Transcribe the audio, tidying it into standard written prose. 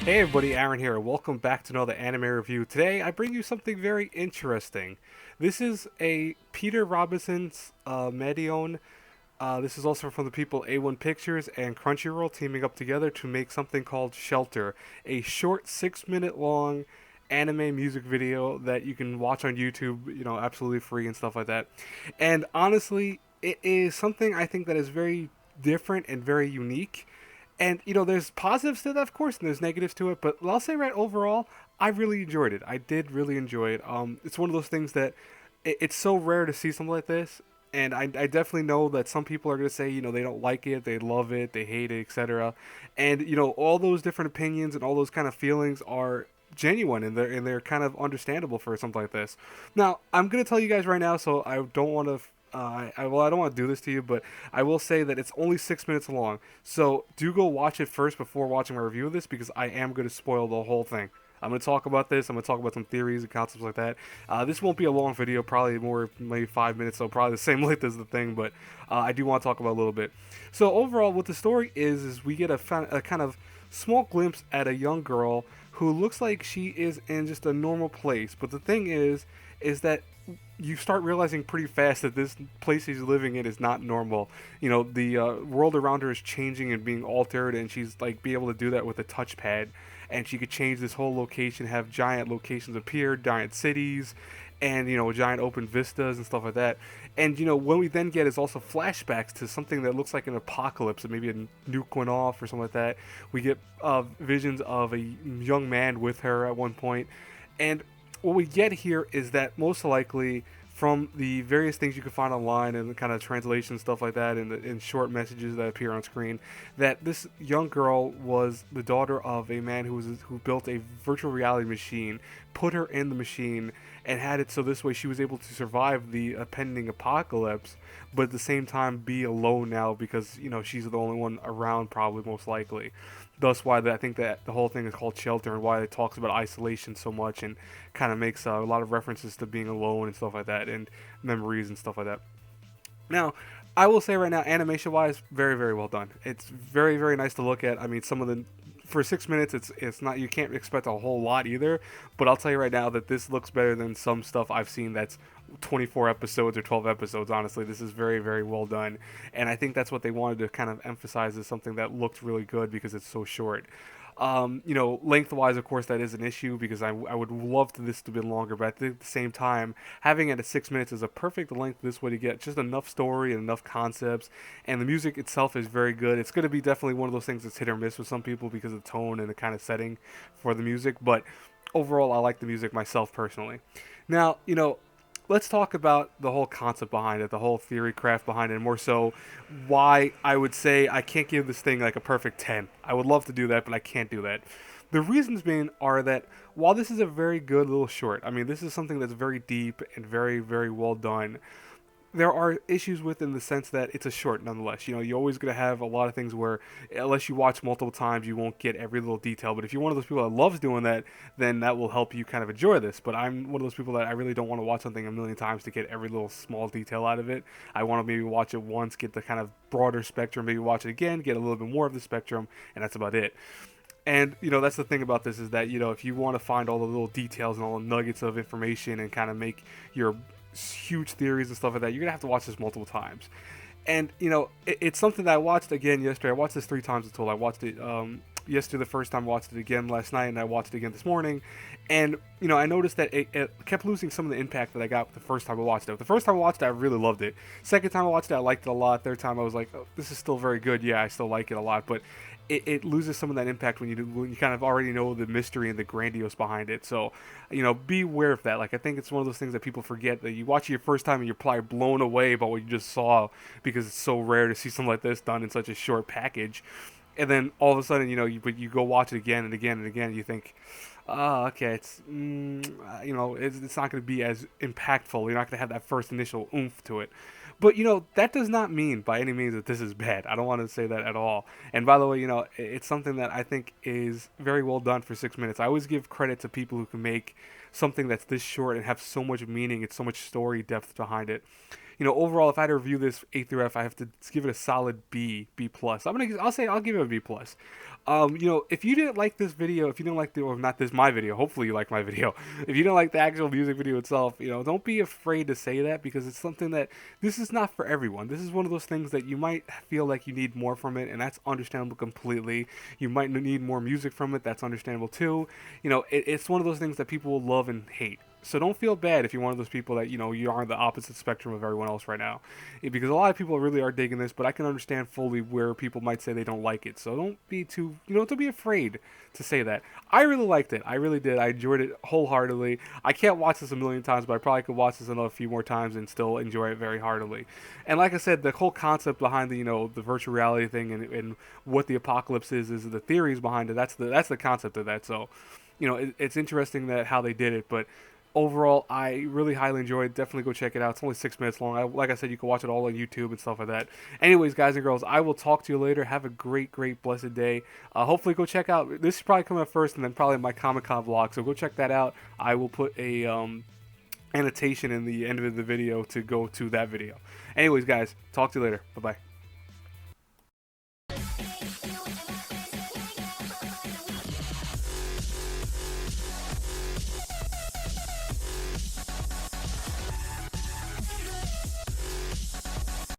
Hey everybody, Aaron here. Welcome back to another anime review. Today I bring you something very interesting. This is a Peter Robinson's Madeon. This is also from the people A1 Pictures and Crunchyroll teaming up together to make something called Shelter, a short 6 minute long anime music video that you can watch on YouTube, absolutely free and stuff like that. And honestly, it is something I think that is very different and very unique. And there's positives to that, of course, and there's negatives to it. But I'll say, right, overall, I really enjoyed it. I did really enjoy it. It's one of those things that it's so rare to see something like this, and I definitely know that some people are gonna say, they don't like it, they love it, they hate it, etc. And all those different opinions and all those kind of feelings are genuine, and they're kind of understandable for something like this. Now, I'm gonna tell you guys right now, so I don't want to. I don't want to do this to you, but I will say that it's only 6 minutes long. So do go watch it first before watching my review of this, because I am going to spoil the whole thing. I'm going to talk about this. I'm going to talk about some theories and concepts like that. This won't be a long video, probably more, maybe 5 minutes, so probably the same length as the thing, but I do want to talk about a little bit. So overall, what the story is we get a kind of small glimpse at a young girl who looks like she is in just a normal place. But the thing is that you start realizing pretty fast that this place she's living in is not normal. The world around her is changing and being altered, and she's like be able to do that with a touchpad. And she could change this whole location, have giant locations appear, giant cities, and giant open vistas and stuff like that. And when we then get is also flashbacks to something that looks like an apocalypse, or maybe a nuke went off or something like that. We get visions of a young man with her at one point, and what we get here is that most likely from the various things you can find online and the kind of translation stuff like that, and in short messages that appear on screen, that this young girl was the daughter of a man who built a virtual reality machine, put her in the machine, and had it so this way she was able to survive the pending apocalypse, but at the same time be alone now because she's the only one around, probably most likely. Thus, why I think that the whole thing is called Shelter, and why it talks about isolation so much, and kind of makes a lot of references to being alone and stuff like that, and memories and stuff like that. Now, I will say right now, animation wise, very very well done. It's very very nice to look at. I mean, some of the for 6 minutes, it's not, you can't expect a whole lot either. But I'll tell you right now that this looks better than some stuff I've seen that's 24 episodes or 12 episodes. Honestly, this is very very well done, and I think that's what they wanted to kind of emphasize as something that looked really good because it's so short. Lengthwise, of course, that is an issue because I would love to this to be longer, but at the same time, having it at 6 minutes is a perfect length this way to get just enough story and enough concepts, and the music itself is very good. It's going to be definitely one of those things that's hit or miss with some people because of the tone and the kind of setting for the music, but overall, I like the music myself personally. Now, let's talk about the whole concept behind it, the whole theory craft behind it, and more so why I would say I can't give this thing like a perfect 10. I would love to do that, but I can't do that. The reasons being are that while this is a very good little short, I mean, this is something that's very deep and very, very well done, there are issues with in the sense that it's a short nonetheless. You're always going to have a lot of things where unless you watch multiple times, you won't get every little detail. But if you're one of those people that loves doing that, then that will help you kind of enjoy this. But I'm one of those people that I really don't want to watch something a million times to get every little small detail out of it. I want to maybe watch it once, get the kind of broader spectrum, maybe watch it again, get a little bit more of the spectrum, and that's about it. And that's the thing about this is that if you want to find all the little details and all the nuggets of information and kind of make your huge theories and stuff like that, you're gonna have to watch this multiple times. And it's something that I watched again yesterday. I watched this 3 times in total. I watched it yesterday the first time, watched it again last night, and I watched it again this morning. And I noticed that it kept losing some of the impact that I got the first time I watched it. The first time I watched it, I really loved it. Second time I watched it, I liked it a lot. Third time I was like, oh, this is still very good. Yeah, I still like it a lot, but it loses some of that impact when you kind of already know the mystery and the grandiose behind it. So, be aware of that. Like, I think it's one of those things that people forget, that you watch it your first time and you're probably blown away by what you just saw because it's so rare to see something like this done in such a short package. And then all of a sudden, you go watch it again and again and again, and you think, oh, okay, it's not going to be as impactful. You're not going to have that first initial oomph to it. But that does not mean by any means that this is bad. I don't want to say that at all. And by the way, it's something that I think is very well done for 6 minutes. I always give credit to people who can make something that's this short and have so much meaning and so much story depth behind it. Overall, if I had to review this A through F, I have to give it a solid B plus. I'll give it a B plus. If you didn't like this video, if you didn't like or not this my video, hopefully you like my video. If you didn't like the actual music video itself, don't be afraid to say that, because it's something that this is not for everyone. This is one of those things that you might feel like you need more from it, and that's understandable completely. You might need more music from it. That's understandable too. It's one of those things that people will love and hate. So don't feel bad if you're one of those people that, you are on the opposite spectrum of everyone else right now. Because a lot of people really are digging this, but I can understand fully where people might say they don't like it. So don't be too, don't be afraid to say that. I really liked it. I really did. I enjoyed it wholeheartedly. I can't watch this a million times, but I probably could watch this another few more times and still enjoy it very heartily. And like I said, the whole concept behind the virtual reality thing and what the apocalypse is the theories behind it. That's the concept of that. So, it's interesting that how they did it, but overall, I really highly enjoyed it. Definitely go check it out. It's only 6 minutes long. Like I said, you can watch it all on YouTube and stuff like that. Anyways, guys and girls, I will talk to you later. Have a great, blessed day. Hopefully, go check out. This is probably coming up first, and then probably my Comic-Con vlog. So go check that out. I will put a annotation in the end of the video to go to that video. Anyways, guys, talk to you later. Bye-bye.